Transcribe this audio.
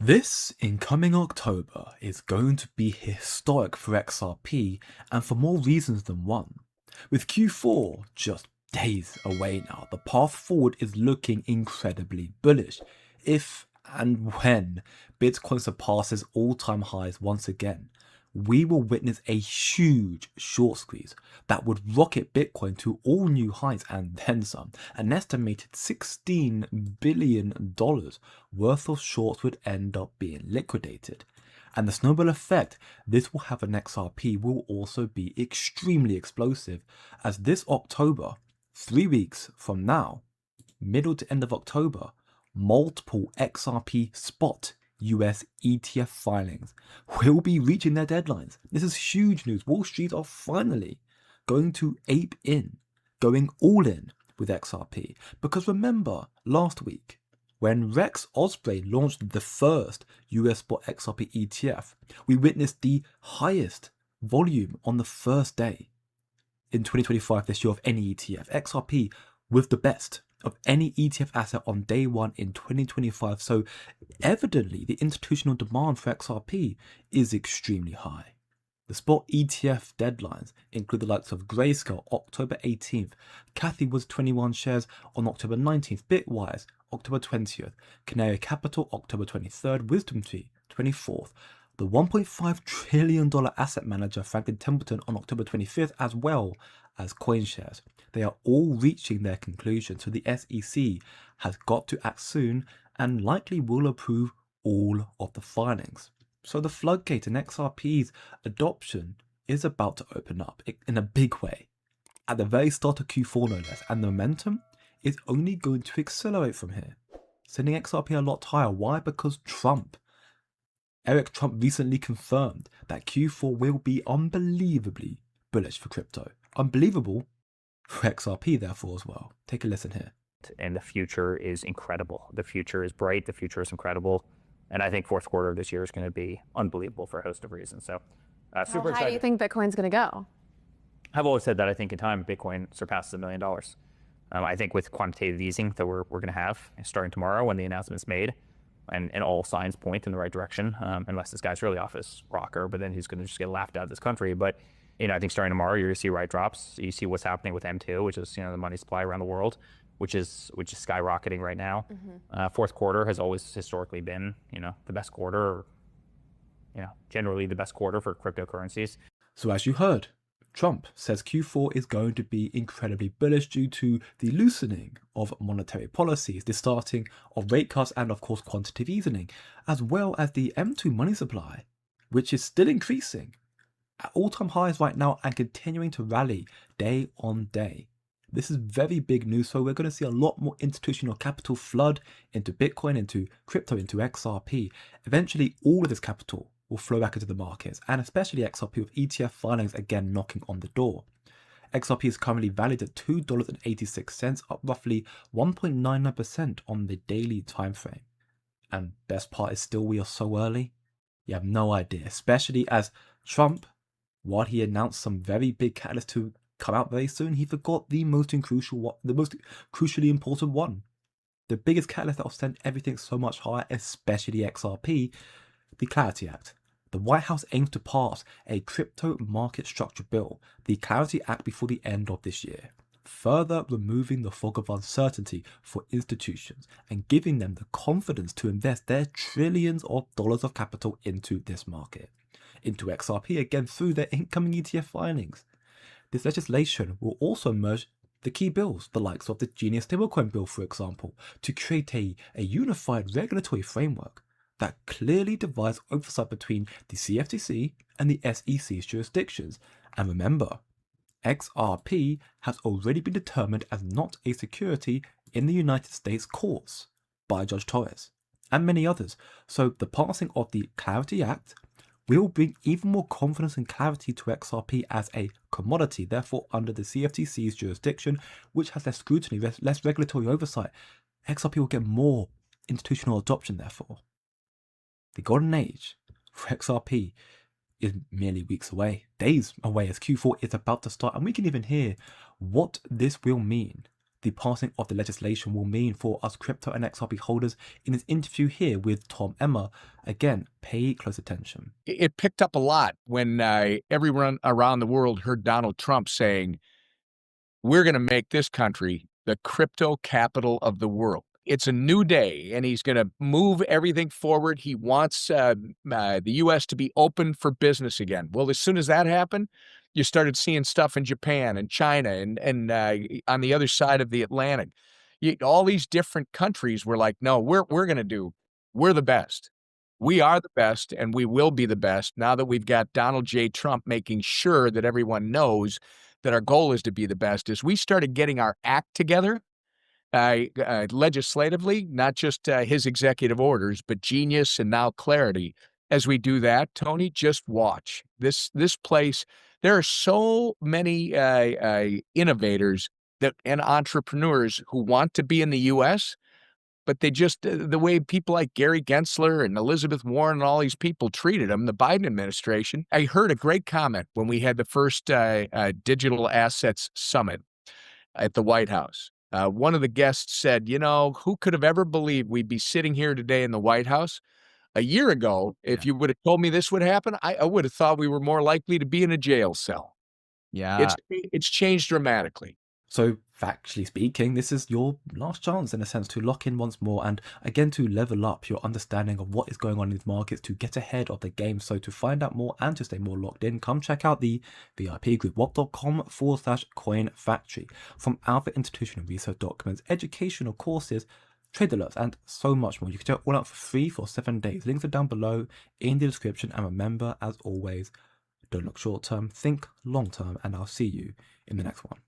This incoming October is going to be historic for XRP and for more reasons than one. With Q4 just days away now, the path forward is looking incredibly bullish if and when Bitcoin surpasses all-time highs once again. We will witness a huge short squeeze that would rocket Bitcoin to all new heights and then some. An estimated $16 billion worth of shorts would end up being liquidated. And the snowball effect this will have on XRP will also be extremely explosive, as this October, 3 weeks from now, middle to end of October, multiple XRP spot US ETF filings will be reaching their deadlines. This is huge news. Wall Street are finally going to ape in, going all in with XRP. Because remember last week when Rex Osprey launched the first US spot XRP ETF, we witnessed the highest volume on the first day in 2025 this year of any ETF. XRP with the best of any ETF asset on day one in 2025. So evidently the institutional demand for XRP is extremely high. The spot ETF deadlines include the likes of Grayscale October 18th, Cathy Woods 21 shares on October 19th, Bitwise October 20th, Canary Capital October 23rd, Wisdom Tree 24th, the $1.5 trillion asset manager Franklin Templeton on October 25th, as well as CoinShares. They are all reaching their conclusion, so the SEC has got to act soon and likely will approve all of the filings. So the floodgate in XRP's adoption is about to open up in a big way at the very start of Q4 no less, and the momentum is only going to accelerate from here, sending XRP a lot higher. Why? Because Eric Trump recently confirmed that Q4 will be unbelievably bullish for crypto. Unbelievable for XRP, therefore, as well. Take a listen here. And the future is incredible. The future is bright. The future is incredible. And I think fourth quarter of this year is going to be unbelievable for a host of reasons. So super excited. How high do you think Bitcoin's going to go? I've always said that I think in time Bitcoin surpasses $1 million. I think with quantitative easing that we're going to have starting tomorrow when the announcement's made, and all signs point in the right direction, unless this guy's really off his rocker, but then he's going to just get laughed out of this country. But I think starting tomorrow you're going to see right drops. You see what's happening with M2, which is the money supply around the world, which is skyrocketing right now. Fourth quarter has always historically been the best quarter, or generally the best quarter for cryptocurrencies. So as you heard, Trump says Q4 is going to be incredibly bullish due to the loosening of monetary policies, the starting of rate cuts, and of course quantitative easing, as well as the M2 money supply, which is still increasing at all-time highs right now and continuing to rally day on day. This is very big news, so we're going to see a lot more institutional capital flood into Bitcoin, into crypto, into XRP. Eventually, all of this capital will flow back into the markets, and especially XRP with ETF filings again knocking on the door. XRP is currently valued at $2.86, up roughly 1.99% on the daily time frame. And best part is still we are so early. You have no idea, especially as Trump, while he announced some very big catalysts to come out very soon, he forgot the most crucially important one. The biggest catalyst that will send everything so much higher, especially XRP, the Clarity Act. The White House aims to pass a crypto market structure bill, the Clarity Act, before the end of this year, further removing the fog of uncertainty for institutions and giving them the confidence to invest their trillions of dollars of capital into this market, into XRP, again through their incoming ETF filings. This legislation will also merge the key bills, the likes of the Genius Stablecoin bill, for example, to create a unified regulatory framework that clearly divides oversight between the CFTC and the SEC's jurisdictions. And remember, XRP has already been determined as not a security in the United States courts by Judge Torres and many others. So the passing of the Clarity Act will bring even more confidence and clarity to XRP as a commodity, therefore under the CFTC's jurisdiction, which has less scrutiny, less regulatory oversight. XRP will get more institutional adoption, therefore. The golden age for XRP is merely weeks away, days away, as Q4 is about to start, and we can even hear what this will mean. the passing of the legislation will mean for us crypto and XRP holders in his interview here with Tom Emmer. Again, pay close attention. It picked up a lot when everyone around the world heard Donald Trump saying, we're going to make this country the crypto capital of the world. It's a new day, and he's going to move everything forward. He wants the U.S. to be open for business again. Well, as soon as that happened, you started seeing stuff in Japan and China and on the other side of the Atlantic. All these different countries were like, no, we're the best. We are the best, and we will be the best now that we've got Donald J. Trump making sure that everyone knows that our goal is to be the best. As we started getting our act together, legislatively, not just his executive orders, but Genius and now Clarity. As we do that, Tony, just watch this place. There are so many innovators and entrepreneurs who want to be in the U.S., but they just, the way people like Gary Gensler and Elizabeth Warren and all these people treated them, the Biden administration. I heard a great comment when we had the first Digital Assets Summit at the White House. One of the guests said, who could have ever believed we'd be sitting here today in the White House? A year ago, if you would have told me this would happen, I would have thought we were more likely to be in a jail cell. Yeah. It's changed dramatically. So, factually speaking, this is your last chance, in a sense, to lock in once more and, again, to level up your understanding of what is going on in these markets to get ahead of the game. So, to find out more and to stay more locked in, come check out the VIP group, what.com/coin factory. From Alpha institutional research documents, educational courses, trade alerts, and so much more. You can check it all out for free for 7 days. Links are down below in the description. And remember, as always, don't look short term, think long term, and I'll see you in the next one.